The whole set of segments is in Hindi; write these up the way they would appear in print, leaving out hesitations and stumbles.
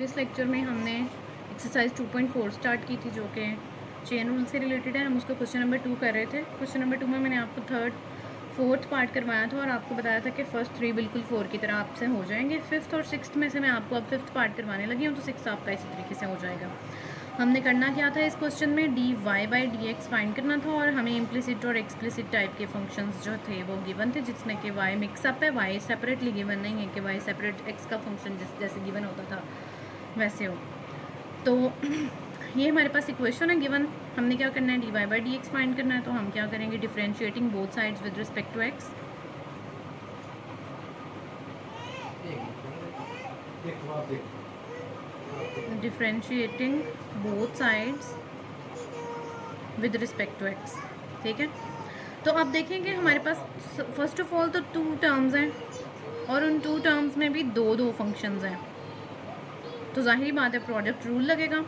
प्रीवियस लेक्चर में हमने एक्सरसाइज 2.4 स्टार्ट की थी जो कि चेन रूल से रिलेटेड है। हम उसका क्वेश्चन नंबर 2 कर रहे थे। क्वेश्चन नंबर 2 में मैंने आपको थर्ड फोर्थ पार्ट करवाया था और आपको बताया था कि फर्स्ट 3 बिल्कुल 4 की तरह आपसे हो जाएंगे। फिफ्थ और सिक्स्थ में से मैं आपको अब फिफ्थ पार्ट करवाने लगी हूँ, तो सिक्स्थ आपका इसी तरीके से हो जाएगा। हमने करना क्या था इस क्वेश्चन में, d Y by D x find करना था और हमें इम्प्लिसिट और एक्सप्लिसिट टाइप के फंक्शंस जो थे वो गिवन थे, जिसमें कि वाई मिक्सअप है, वाई सेपरेटली गिवन नहीं है कि वाई सेपरेट एक्स का फंक्शन जैसे गिवन होता था वैसे हो। तो ये हमारे पास इक्वेशन है गिवन। हमने क्या करना है, D Y by D x find करना है। तो हम क्या करेंगे, differentiating both sides with respect to x. Differentiating both sides with respect to x, ठीक है। तो अब देखेंगे हमारे पास फर्स्ट ऑफ ऑल तो 2 टर्म्स हैं और उन 2 टर्म्स में भी दो फंक्शंस हैं, तो जाहिर बात है प्रोडक्ट रूल लगेगा।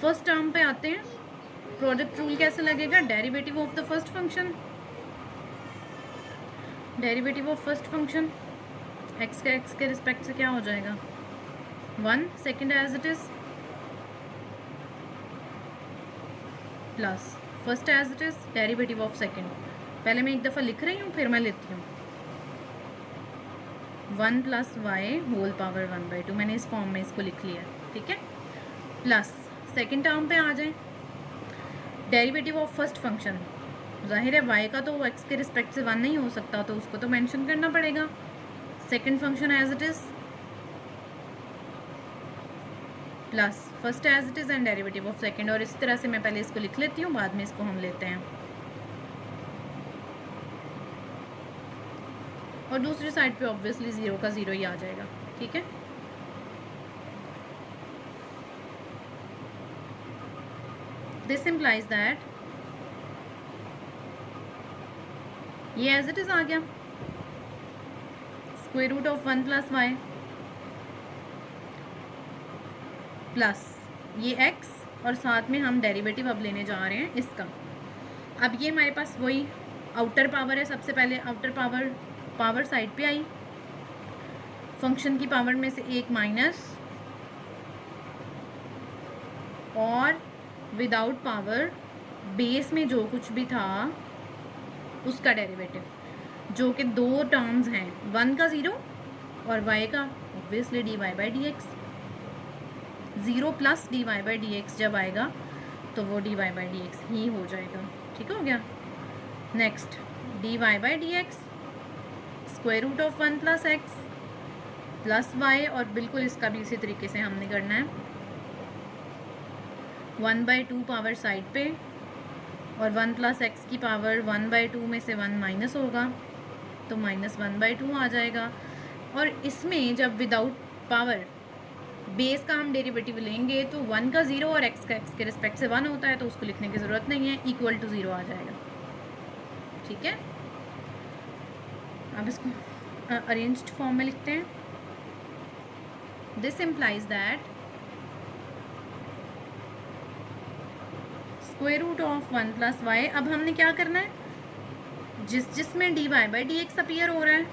फर्स्ट टर्म पे आते हैं। प्रोडक्ट रूल कैसे लगेगा, derivative of the first function, derivative of first function x के रिस्पेक्ट से क्या हो जाएगा 1, second as it is plus first as it is derivative of second. पहले मैं एक दफ़ा लिख रही हूँ फिर मैं लेती हूँ 1 प्लस वाई होल पावर 1/2। मैंने इस फॉर्म में इसको लिख लिया, ठीक है। प्लस सेकेंड टर्म पे आ जाए, डेरिवेटिव ऑफ फर्स्ट फंक्शन। जाहिर है वाई का तो एक्स के रिस्पेक्ट से 1 नहीं हो सकता, तो उसको तो मेंशन करना पड़ेगा। Second function as it is plus first as it is and derivative of second. और इस तरह से मैं पहले इसको लिख लेती हूँ, बाद में इसको हम लेते हैं और दूसरी साइड पे ऑब्वियसली 0 का 0 ही आ जाएगा, ठीक है। दिस इम्प्लाइज दैट ये एज इट इज आ गया, square root of 1 plus y plus ये x और साथ में हम डेरिवेटिव अब लेने जा रहे हैं इसका। अब ये हमारे पास वही आउटर पावर है। सबसे पहले आउटर पावर साइड पे आई, फंक्शन की पावर में से एक माइनस और विदाउट पावर बेस में जो कुछ भी था उसका डेरिवेटिव, जो कि 2 टर्म्स हैं, 1 का 0 और y का obviously D Y by D X. 0 plus D Y by D X जब आएगा तो वो D Y by D X ही हो जाएगा, ठीक हो गया। Next D Y by D X square root of 1 plus x plus Y, और बिल्कुल इसका भी इसी तरीके से हमने करना है 1/2 पावर साइड पे और 1 प्लस एक्स की पावर 1/2 में से 1 माइनस होगा तो -1/2 आ जाएगा। और इसमें जब विदाउट पावर बेस का हम डेरिवेटिव लेंगे तो 1 का 0 और x का x के रिस्पेक्ट से 1 होता है, तो उसको लिखने की ज़रूरत नहीं है, इक्वल टू 0 आ जाएगा, ठीक है। अब इसको अरेंज्ड फॉर्म में लिखते हैं। This implies that square root of 1 plus y. अब हमने क्या करना है, जिसमें d Y by D x appear हो रहा है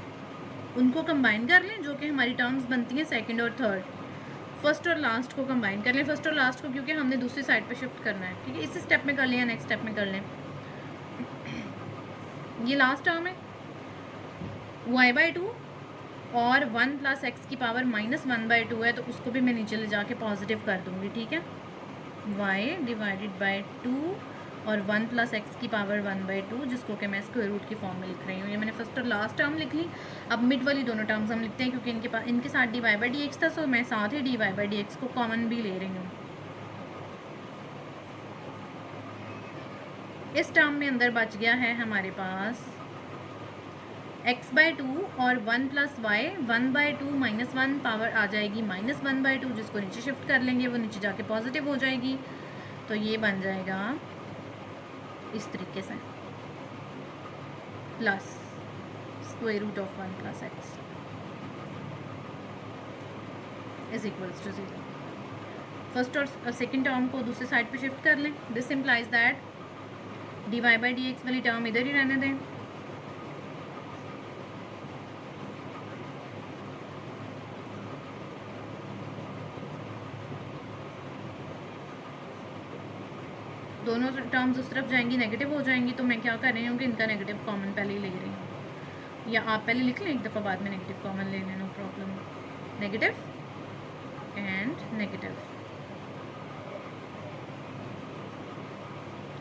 उनको कंबाइन कर लें, जो कि हमारी टर्म्स बनती हैं सेकेंड और थर्ड। फर्स्ट और लास्ट को कंबाइन कर लें, फर्स्ट और लास्ट को, क्योंकि हमने दूसरी साइड पे शिफ्ट करना है, ठीक है। इस स्टेप में कर लें या नेक्स्ट स्टेप में कर लें। ये लास्ट टर्म है y/2 और 1 प्लस एक्स की पावर -1/2 है, तो उसको भी मैं नीचे ले जाके पॉजिटिव कर दूंगी, ठीक है। y डिवाइडेड बाई 2 और 1 प्लस एक्स की पावर 1/2, जिसको कि मैं स्क्वायर रूट की फॉर्म में लिख रही हूँ। ये मैंने फर्स्ट और लास्ट टर्म लिख ली। अब मिड वाली दोनों टर्म्स हम लिखते हैं, क्योंकि इनके साथ D Y by D X था, सो मैं साथ ही D Y by D x को कॉमन भी ले रही हूँ। इस टर्म में अंदर बच गया है हमारे पास x/2 और 1 प्लस वाई 1/2 -1 पावर आ जाएगी -1/2, जिसको नीचे शिफ्ट कर लेंगे वो नीचे जाके पॉजिटिव हो जाएगी, तो ये बन जाएगा इस तरीके से plus square root of 1 plus x is equals to 0। First और सेकेंड टर्म को दूसरी साइड पे शिफ्ट कर लें। This implies that d Y by D x वाली टर्म इधर ही रहने दें, दोनों टर्म्स उस तरफ जाएंगी, नेगेटिव हो जाएंगी, तो मैं क्या कर रही हूँ कि इनका नेगेटिव कॉमन पहले ही ले रही हूँ, या आप पहले लिख लें एक दफ़ा, बाद में नेगेटिव कॉमन ले लें, no problem. Negative and negative,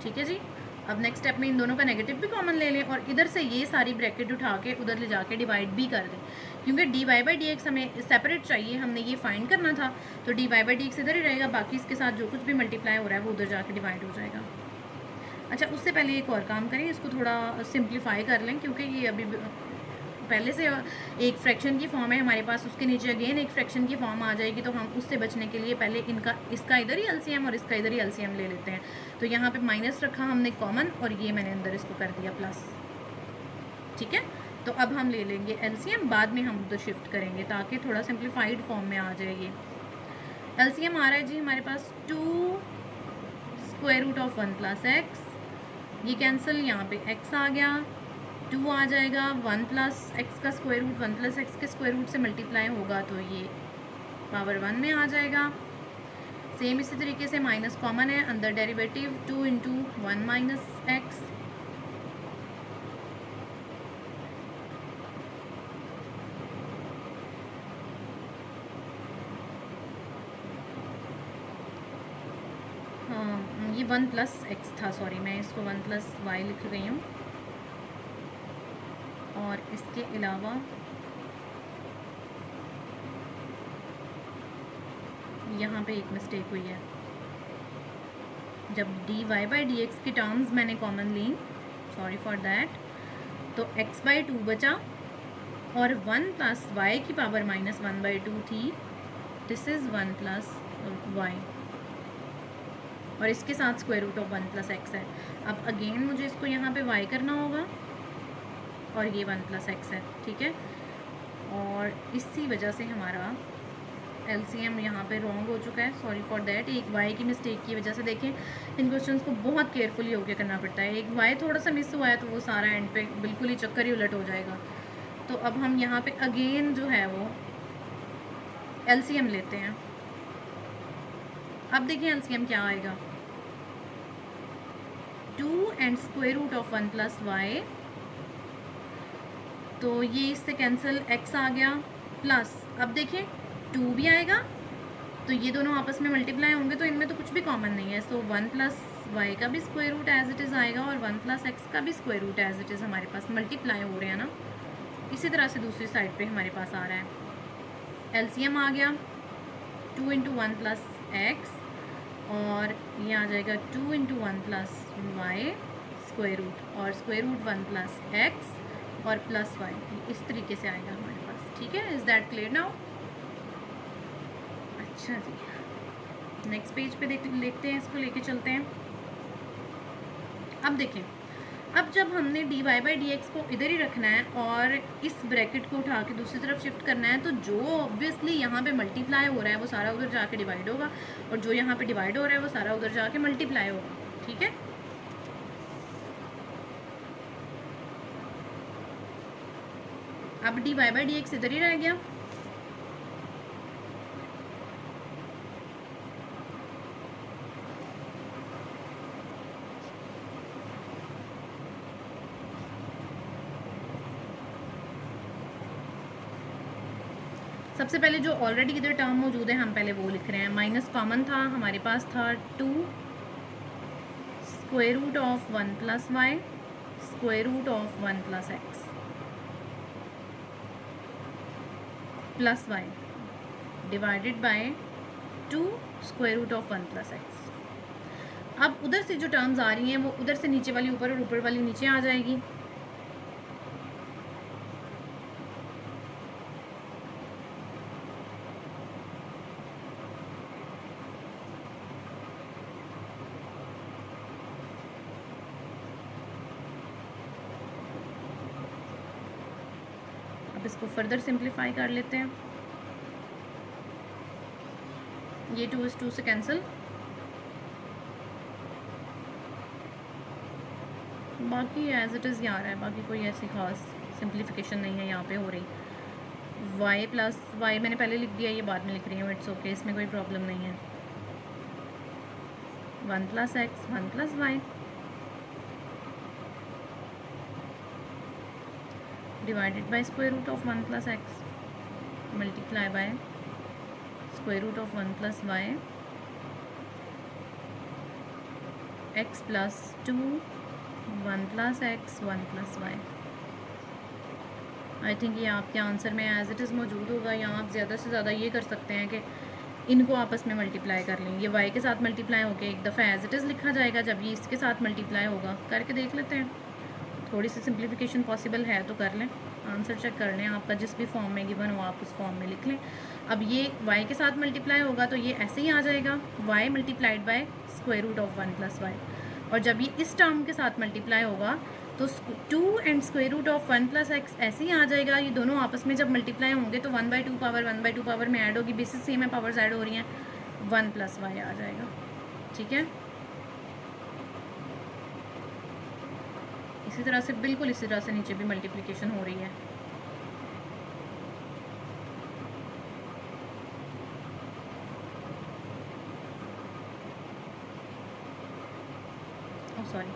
ठीक है जी। अब नेक्स्ट स्टेप में इन दोनों का नेगेटिव भी कॉमन ले लें और इधर से ये सारी ब्रैकेट उठा के उधर ले जाके डिवाइड भी कर दें, क्योंकि d Y by D x हमें सेपरेट चाहिए, हमने ये फाइंड करना था, तो d Y by D x इधर ही रहेगा, बाकी इसके साथ जो कुछ भी मल्टीप्लाई हो रहा है वो उधर जाके डिवाइड हो जाएगा। अच्छा, उससे पहले एक और काम करें, इसको थोड़ा सिंप्लीफाई कर लें, क्योंकि ये अभी पहले से एक फ्रैक्शन की फॉर्म है हमारे पास, उसके नीचे अगेन एक फ्रैक्शन की फॉर्म आ जाएगी, तो हम उससे बचने के लिए पहले इसका इधर ही एलसीएम और इसका इधर ही एलसीएम ले लेते हैं। तो यहाँ पे माइनस रखा हमने कॉमन, और ये मैंने अंदर इसको कर दिया प्लस, ठीक है। तो अब हम ले लेंगे एलसीएम, बाद में हम उधर शिफ्ट करेंगे ताकि थोड़ा सिंप्लीफाइड फॉर्म में आ जाए। ये एलसीएम आ रहा है जी हमारे पास 2 square root of 1 plus x, ये कैंसिल, यहाँ पे x आ गया, 2 आ जाएगा, 1 प्लस एक्स का स्क्वायर रूट 1 प्लस एक्स के स्क्वायर रूट से मल्टीप्लाई होगा तो ये पावर 1 में आ जाएगा। सेम इसी तरीके से माइनस कॉमन है, अंदर डेरिवेटिव 2 इंटू 1 माइनस एक्स, हाँ ये 1 प्लस एक्स था, सॉरी मैं इसको 1 प्लस वाई लिख गई हूँ, और इसके अलावा यहाँ पे एक मिस्टेक हुई है, जब d Y by D x की टर्म्स मैंने कॉमन ली, सॉरी फॉर दैट, तो x बाई 2 बचा और 1 प्लस वाई की पावर माइनस 1 बाई 2 थी, दिस इज़ 1 प्लस वाई, और इसके साथ square root of 1 plus x है। अब अगेन मुझे इसको यहाँ पे y करना होगा, और ये 1 प्लस एक्स है, ठीक है। और इसी वजह से हमारा एलसीएम यहाँ पे रॉन्ग हो चुका है, सॉरी फॉर दैट, एक y की मिस्टेक की वजह से। देखें इन क्वेश्चंस को बहुत केयरफुली होकर करना पड़ता है, एक y थोड़ा सा मिस हुआ है तो वो सारा एंड पे बिल्कुल ही चक्कर ही उलट हो जाएगा। तो अब हम यहाँ पे अगेन जो है वो एलसीएम लेते हैं। अब देखिए एलसीएम क्या आएगा, 2 and square root of 1 plus y, तो ये इससे कैंसिल, x आ गया, प्लस अब देखिए 2 भी आएगा, तो ये दोनों आपस में मल्टीप्लाई होंगे, तो इनमें तो कुछ भी कॉमन नहीं है, सो 1 प्लस वाई का भी square root as it is आएगा, और 1 प्लस एक्स का भी square root as it is हमारे पास मल्टीप्लाई हो रहे हैं ना। इसी तरह से दूसरी साइड पे हमारे पास आ रहा है, एलसीएम आ गया 2 इंटू 1 प्लस एक्स, और ये आ जाएगा 2 into 1 plus y square root, और स्क्वायर रूट 1 प्लस एक्स और प्लस वाई, इस तरीके से आएगा हमारे पास, ठीक है। Is that clear now? अच्छा जी, नेक्स्ट पेज पे देखते हैं, इसको लेके चलते हैं। अब देखें, अब जब हमने d Y by D x को इधर ही रखना है और इस ब्रैकेट को उठा के दूसरी तरफ शिफ्ट करना है, तो जो ऑब्वियसली यहाँ पे मल्टीप्लाई हो रहा है वो सारा उधर जाके डिवाइड होगा, और जो यहाँ पे डिवाइड हो रहा है वो सारा उधर जाके मल्टीप्लाई होगा, ठीक है। अब d Y by D x इधर ही रह गया, सबसे पहले जो ऑलरेडी इधर टर्म मौजूद है हम पहले वो लिख रहे हैं। माइनस कॉमन था, हमारे पास था 2 square root of 1 plus y square root of 1 plus x plus y divided by 2 square root of 1 plus x. अब उधर से जो टर्म्स आ रही हैं वो उधर से नीचे वाली ऊपर और ऊपर वाली नीचे आ जाएगी। अब इसको फर्दर सिंप्लीफाई कर लेते हैं, ये 2 इस 2 से कैंसिल, बाकी एज इट इज़ यहाँ रहा है, बाकी कोई ऐसी खास सिंप्लीफिकेशन नहीं है यहाँ पे हो रही। वाई प्लस वाई मैंने पहले लिख दिया, ये बाद में लिख रही हूँ, इट्स ओके, इसमें कोई प्रॉब्लम नहीं है। 1 plus x 1 plus y divided by square root of 1 plus x multiply by square root of 1 plus y x plus 2 1 plus x 1 plus y. I think ये आपके आंसर में एज इट इज़ मौजूद होगा, या आप ज़्यादा से ज़्यादा ये कर सकते हैं कि इनको आपस में मल्टीप्लाई कर लें। ये वाई के साथ मल्टीप्लाई होकर एक दफ़ा एज इट इज़ लिखा जाएगा, जब ये इसके साथ मल्टीप्लाई होगा करके देख लेते हैं। थोड़ी सी सिंप्लीफिकेशन पॉसिबल है तो कर लें, आंसर चेक कर लें, आपका जिस भी फॉर्म में गिवन हो आप उस फॉर्म में लिख लें। अब ये y के साथ मल्टीप्लाई होगा तो ये ऐसे ही आ जाएगा y multiplied by square root of 1 plus Y, और जब ये इस टर्म के साथ मल्टीप्लाई होगा तो 2 and square root of 1 plus x ऐसे ही आ जाएगा। ये दोनों आपस में जब मल्टीप्लाई होंगे तो 1/2 पावर 1/2 पावर में ऐड होगी, बेसिस सेम है, पावर्स ऐड हो रही हैं, 1 प्लस वाई आ जाएगा। ठीक है, इसी तरह से बिल्कुल इसी तरह से नीचे भी मल्टीप्लिकेशन हो रही है। सॉरी,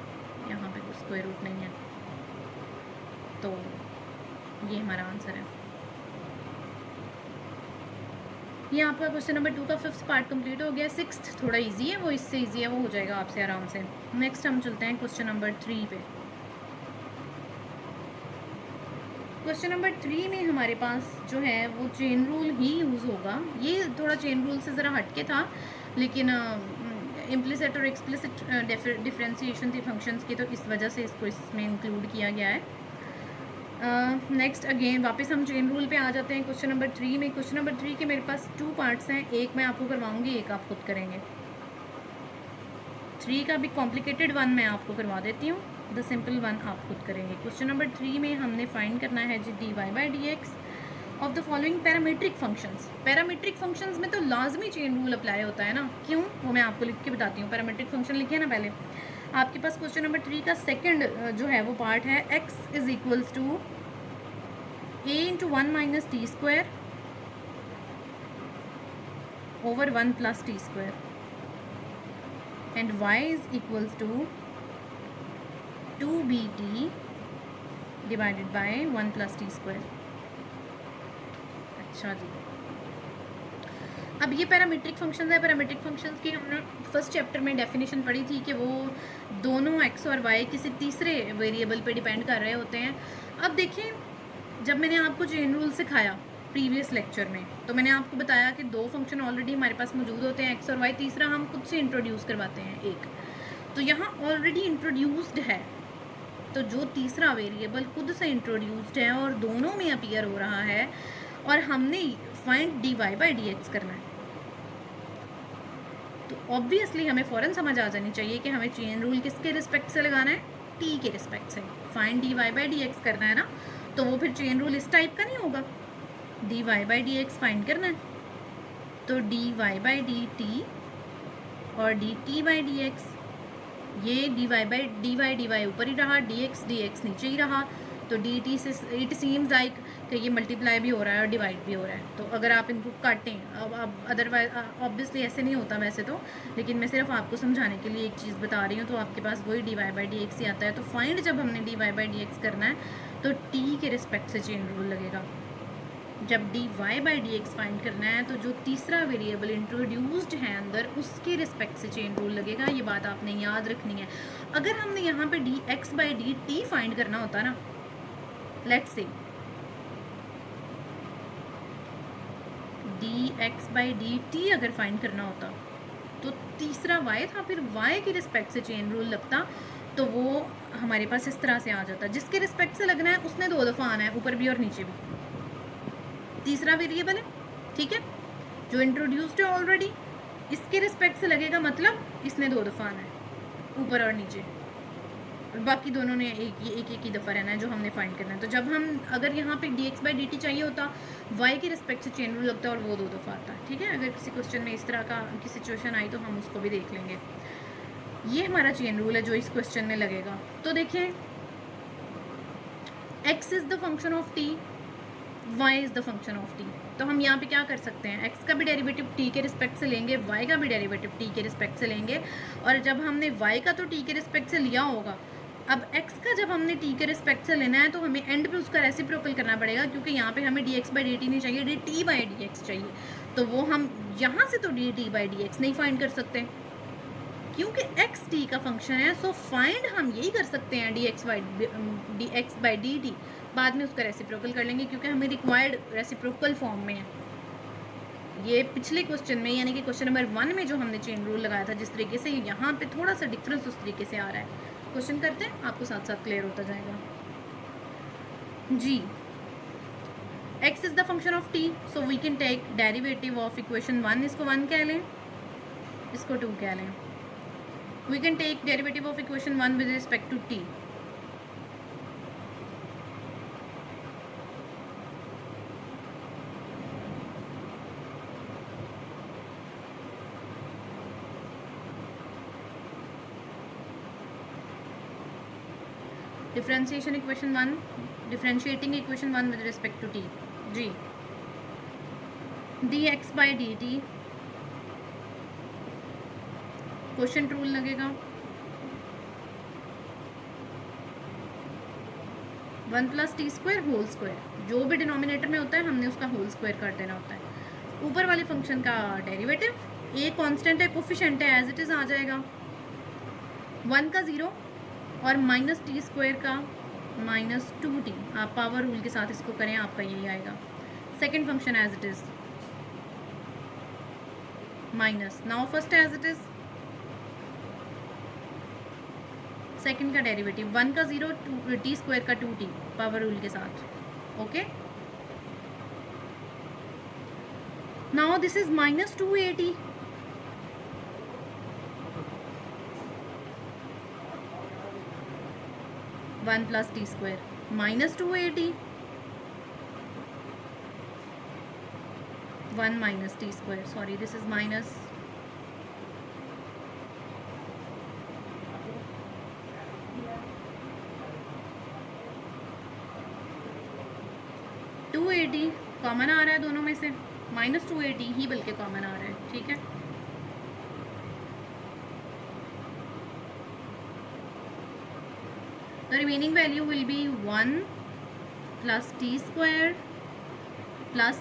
यहाँ पे कोई स्क्वायर रूट नहीं है, तो ये हमारा आंसर है। ये आपका क्वेश्चन नंबर 2 का 5th पार्ट कंप्लीट हो गया। 6th थोड़ा इजी है, वो इससे इजी है, वो हो जाएगा आपसे आराम से। नेक्स्ट हम चलते हैं क्वेश्चन नंबर 3 पे। क्वेश्चन नंबर 3 में हमारे पास जो है वो चेन रूल ही यूज़ होगा। ये थोड़ा चेन रूल से ज़रा हटके था, लेकिन इम्प्लिसिट और एक्सप्लिसिट डिफरेंशिएशन थी फंक्शंस की, तो इस वजह से इसको इसमें इंक्लूड किया गया है। नेक्स्ट अगेन वापस हम चेन रूल पे आ जाते हैं क्वेश्चन नंबर 3 में। क्वेश्चन नंबर 3 के मेरे पास 2 पार्ट्स हैं, एक मैं आपको करवाऊंगी, एक आप खुद करेंगे। 3 का भी कॉम्प्लिकेटेड वन मैं आपको करवा देती हूँ, द सिंपल वन आप खुद करेंगे। क्वेश्चन नंबर 3 में हमने फाइंड करना है जी dy/dx of the following parametric functions. Parametric functions में तो लाजमी चेन रूल अप्लाई होता है ना, क्यों, वो मैं आपको लिख के बताती हूँ। पैरामीट्रिक फंक्शन लिखे ना पहले। आपके पास क्वेश्चन नंबर 3 का सेकंड जो है वो पार्ट है x is equals to a into 1 minus t square over 1 plus t square and y is equals to 2bt divided by 1 plus t square. अच्छा जी, अब ये पैरामीट्रिक फंक्शंस है। पैरामीट्रिक फंक्शंस की हमने फर्स्ट चैप्टर में डेफिनेशन पढ़ी थी कि वो दोनों x और y किसी तीसरे वेरिएबल पे डिपेंड कर रहे होते हैं। अब देखें, जब मैंने आपको चेन रूल सिखाया प्रीवियस लेक्चर में, तो मैंने आपको बताया कि 2 फंक्शन ऑलरेडी हमारे पास मौजूद होते हैं, x और y, तीसरा हम खुद से इंट्रोड्यूस करवाते हैं एक। तो यहाँ ऑलरेडी इंट्रोड्यूस्ड है, तो जो तीसरा वेरिएबल खुद से इंट्रोड्यूस्ड है और दोनों में अपीयर हो रहा है, और हमने फाइंड dy/dx करना है, तो ऑब्वियसली हमें फ़ौरन समझ आ जानी चाहिए कि हमें चेन रूल किसके रिस्पेक्ट से लगाना है, t के रिस्पेक्ट से। फाइंड dy/dx करना है ना, तो वो फिर चेन रूल इस टाइप का नहीं होगा। dy/dx फाइंड करना है तो dy/dt और dt/dx, ये dy ऊपर ही रहा, dx नीचे ही रहा, तो dt से इट सीम्स लाइक कि ये मल्टीप्लाई भी हो रहा है और डिवाइड भी हो रहा है। तो अगर आप इनको काटें, अब अदरवाइज ऑब्वियसली ऐसे नहीं होता वैसे तो, लेकिन मैं सिर्फ आपको समझाने के लिए एक चीज़ बता रही हूँ, तो आपके पास वही dy/dx ही आता है। तो फाइंड जब हमने dy/dx करना है तो t के रिस्पेक्ट से चेन रूल लगेगा। जब dy/dx फाइंड करना है तो जो तीसरा वेरिएबल इंट्रोड्यूस्ड है अंदर, उसके रिस्पेक्ट से चेन रूल लगेगा। ये बात आपने याद रखनी है। अगर हमने यहाँ पे dx/dt फाइंड करना होता ना, लेट्स से dx/dt अगर फाइंड करना होता तो तीसरा y था, फिर y के रिस्पेक्ट से चेन रूल लगता, तो वो हमारे पास इस तरह से आ जाता। जिसके रिस्पेक्ट से लगना है उसने 2 दफ़ा आना है, ऊपर भी और नीचे भी। तीसरा वेरिएबल है, ठीक है, जो इंट्रोड्यूस्ड है ऑलरेडी, इसके रिस्पेक्ट से लगेगा, मतलब इसने 2 दफ़ा आना है, ऊपर और नीचे, और बाकी दोनों ने एक ही दफ़ा रहना है जो हमने फाइंड करना है। तो जब हम अगर यहाँ पे dx/dt चाहिए होता, y के रिस्पेक्ट से चेन रूल लगता है और वो 2 दफ़ा आता है। ठीक है, अगर किसी क्वेश्चन में इस तरह का की सिचुएशन आई तो हम उसको भी देख लेंगे। ये हमारा चेन रूल है जो इस क्वेश्चन में लगेगा। तो देखें, x is the function of t, y is the function of t। तो हम यहाँ पे क्या कर सकते हैं, x का भी डेरिवेटिव t के रिस्पेक्ट से लेंगे, y का भी डेरिवेटिव t के रिस्पेक्ट से लेंगे। और जब हमने y का तो t के रिस्पेक्ट से लिया होगा, अब x का जब हमने t के रिस्पेक्ट से लेना है तो हमें एंड पे उसका रेसिप्रोकल करना पड़ेगा, क्योंकि यहाँ पे हमें dx/dt नहीं चाहिए, dt/dx चाहिए। तो वो हम यहाँ से तो dt/dx नहीं फाइंड कर सकते, क्योंकि x t का फंक्शन है। सो फाइंड हम यही कर सकते हैं dx/dt, बाद में उसका रेसिप्रोकल कर लेंगे, क्योंकि हमें रिक्वायर्ड रेसिप्रोकल फॉर्म में है। ये पिछले क्वेश्चन में, यानी कि क्वेश्चन नंबर 1 में जो हमने चेन रूल लगाया था जिस तरीके से, यहाँ पे थोड़ा सा डिफरेंस उस तरीके से आ रहा है। क्वेश्चन करते हैं, आपको साथ साथ क्लियर होता जाएगा जी। x is the function of t, so we can take derivative of equation 1, इसको 1 कह लें, इसको 2 कह लें। We can take derivative of equation 1 with respect to t। Differentiation equation 1, differentiating equation 1 with respect to t जी। dx/dt क्वेश्चन रूल लगेगा 1 + t² होल स्क्वायर, जो भी डिनोमिनेटर में होता है हमने उसका होल स्क्वायर कर देना होता है। ऊपर वाले फंक्शन का डेरिवेटिव, a कांस्टेंट है, कोफिशिएंट है, एज इट इज आ जाएगा। 1 का 0 और -t² का -2t, आप पावर रूल के साथ इसको करें, आपका यही आएगा। Second function as it is minus, now first as it is, second का डेरिवेटिव 1 का 0, t² का 2t, पावर रूल के साथ। Okay, now this is -2at, one plus t² -2at, 1 - t², sorry this is minus, -2at common आ रहा है दोनों में से, -2at ही बल्कि कॉमन आ रहा है, ठीक है। The remaining value will be 1 + t² +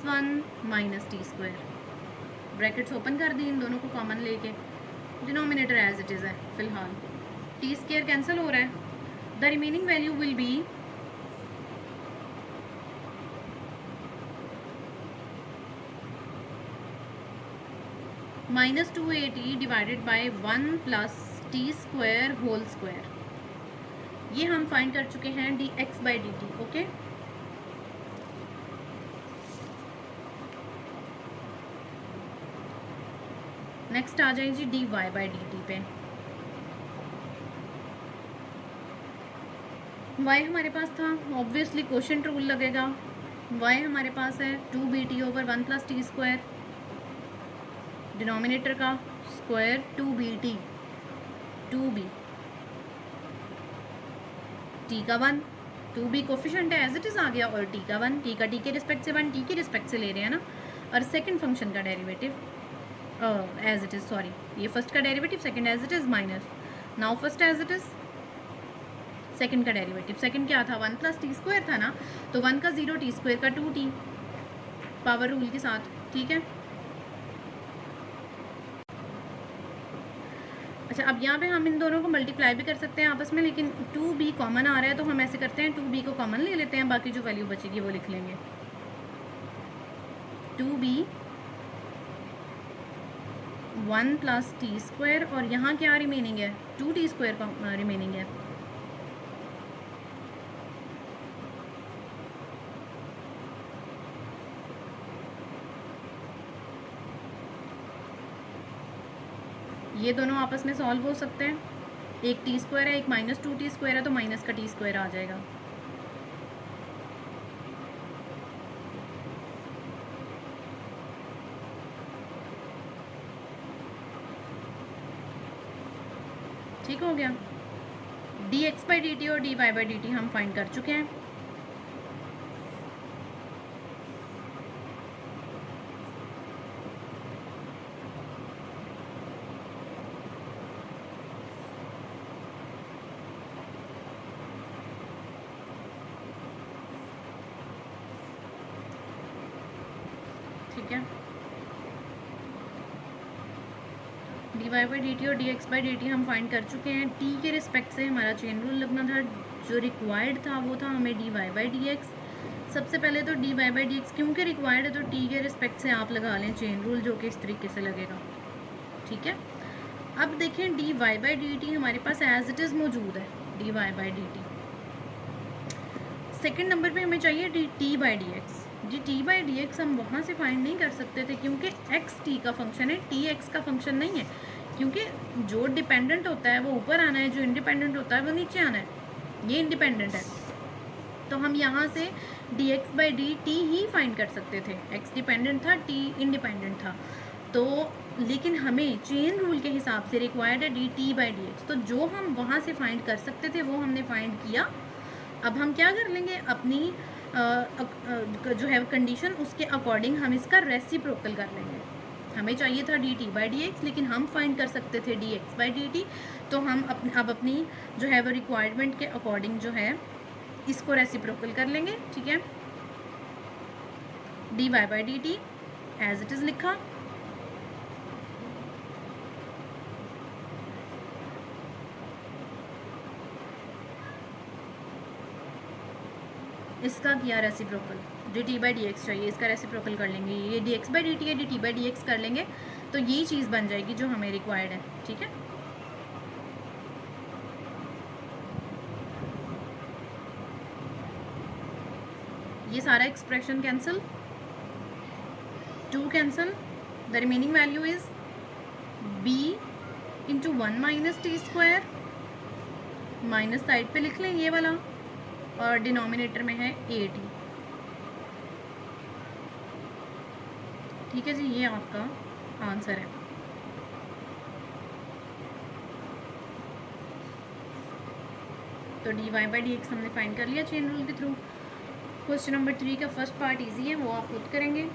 1 - t²। Brackets open कर दी इन दोनों को कॉमन लेके, डिनोमिनेटर एज इट इज़ है फिलहाल, t² कैंसिल हो रहा है। The remaining value will be -2at divided by 1 + t² whole square. ये हम फाइंड कर चुके हैं dx/dt। ओके, नेक्स्ट आ जाए जी dy/dt पे। y हमारे पास था, ऑब्वियसली क्वोशिएंट रूल लगेगा। y हमारे पास है 2bt/1 + t², डिनोमिनेटर का स्क्वायर 2bt, 2b, t का 1, 2b कोफिशिएंट है एज इट इज आ गया, और t का 1, t का t के रिस्पेक्ट से 1, t के रिस्पेक्ट से ले रहे हैं ना। और सेकंड फंक्शन का derivative as it is, sorry ये फर्स्ट का derivative, second as it is minus, now first as it is, second का डेरिवेटिव, सेकंड क्या था 1 + t² था ना, तो 1 का 0, t² का 2t, पावर रूल के साथ, ठीक है। अच्छा, अब यहाँ पे हम इन दोनों को मल्टीप्लाई भी कर सकते हैं आपस में, लेकिन 2b कॉमन आ रहा है तो हम ऐसे करते हैं 2b को कॉमन ले लेते हैं, बाकी जो वैल्यू बचेगी वो लिख लेंगे। 2b 1 + t², और यहाँ क्या रिमेनिंग है, 2t² का रिमेनिंग है। ये दोनों आपस में सॉल्व हो सकते हैं, एक t² है, एक -2t² है, तो माइनस का t² आ जाएगा। ठीक हो गया। dx/dt और dy/dt हम फाइंड कर चुके हैं। D Y by D T और D X by D T हम फाइंड कर चुके हैं। टी के रिस्पेक्ट से हमारा चेन रूल लगना था, जो रिक्वायर्ड था वो था हमें d Y by D x. सबसे पहले तो d Y by D x क्योंकि रिक्वायर्ड है तो टी के रिस्पेक्ट से आप लगा लें चेन रूल, जो कि इस तरीके से लगेगा, ठीक है। अब देखें d Y by D t हमारे पास एज इट इज़ मौजूद है, D Y by D t. Second number पे हमें चाहिए d T by D x. जी टी बाई डी एक्स हम वहाँ से फाइंड नहीं कर सकते थे क्योंकि एक्स टी का फंक्शन है, टी एक्स का फंक्शन नहीं है, क्योंकि जो डिपेंडेंट होता है वो ऊपर आना है, जो इंडिपेंडेंट होता है वो नीचे आना है, ये इंडिपेंडेंट है। तो हम यहाँ से D X by D T he find कर सकते थे, एक्स डिपेंडेंट था, टी इंडिपेंडेंट था। तो लेकिन हमें चेन रूल के हिसाब से रिक्वायर्ड है D T by D x, तो जो हम वहाँ से फाइंड कर सकते थे वो हमने फाइंड किया। अब हम क्या कर लेंगे, अपनी जो है कंडीशन उसके अकॉर्डिंग हम इसका रेसिप्रोकल कर लेंगे। हमें चाहिए था D T by D x, लेकिन हम फाइंड कर सकते थे D X by D T, तो हम अब अपनी जो है वो रिक्वायरमेंट के अकॉर्डिंग जो है इसको रेसिप्रोकल कर लेंगे, ठीक है। D Y by D T as it is लिखा, इसका किया reciprocal, D T by D X चाहिए, इसका रेसिप्रोकल कर लेंगे, ये D X by D T है, D T by D X कर लेंगे, तो ये चीज़ बन जाएगी जो हमें रिक्वायर्ड है, ठीक है। ये सारा expression cancel, 2 cancel, the remaining value is b into 1 minus t square, minus side पे लिख लें ये वाला, और डिनोमिनेटर में है ए टी, ठीक है जी, ये आपका आंसर है। तो d Y by D x हमने फाइंड कर लिया चेन रूल के थ्रू। क्वेश्चन नंबर 3 का फर्स्ट पार्ट इजी है, वो आप खुद करेंगे।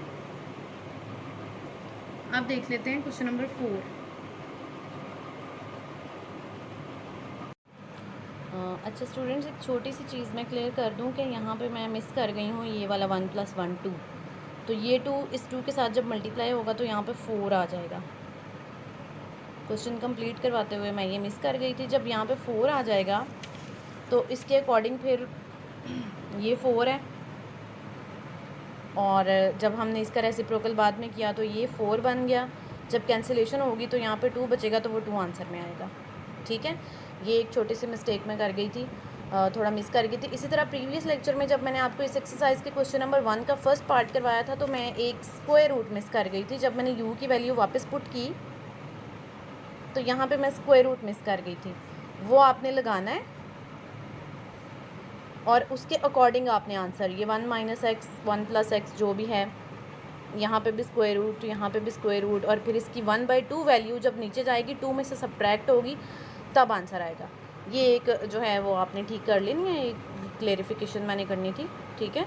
अब देख लेते हैं क्वेश्चन नंबर 4। अच्छा स्टूडेंट्स, एक छोटी सी चीज़ मैं क्लियर कर दूं कि यहाँ पे मैं मिस कर गई हूँ ये वाला 1 + 1 2, तो ये 2 इस 2 के साथ जब मल्टीप्लाई होगा तो यहाँ पे 4 आ जाएगा। क्वेश्चन कंप्लीट करवाते हुए मैं ये मिस कर गई थी। जब यहाँ पे 4 आ जाएगा तो इसके अकॉर्डिंग फिर ये 4 है, और जब हमने इसका रेसिप्रोकल बाद में किया तो ये 4 बन गया। जब कैंसिलेशन होगी तो यहाँ पे 2 बचेगा, तो वो 2 आंसर में आएगा, ठीक है। ये एक छोटी सी मिस्टेक मैं कर गई थी, थोड़ा मिस कर गई थी। इसी तरह प्रीवियस लेक्चर में जब मैंने आपको इस एक्सरसाइज के क्वेश्चन नंबर 1 का फर्स्ट पार्ट करवाया था तो मैं एक स्क्वायर रूट मिस कर गई थी। जब मैंने u की वैल्यू वापस पुट की तो यहाँ पे मैं स्क्वायर रूट मिस कर गई थी, वो आपने लगाना है और उसके अकॉर्डिंग आपने आंसर, ये 1 - x 1 + x जो भी है, यहाँ पे भी स्क्वायर रूट, यहाँ पे भी स्क्वायर रूट, और फिर इसकी 1/2 वैल्यू जब नीचे जाएगी 2 में से सब्ट्रैक्ट होगी तब आंसर आएगा। ये एक जो है वो आपने ठीक कर लेनी है, एक क्लेरिफिकेशन मैंने करनी थी, ठीक है।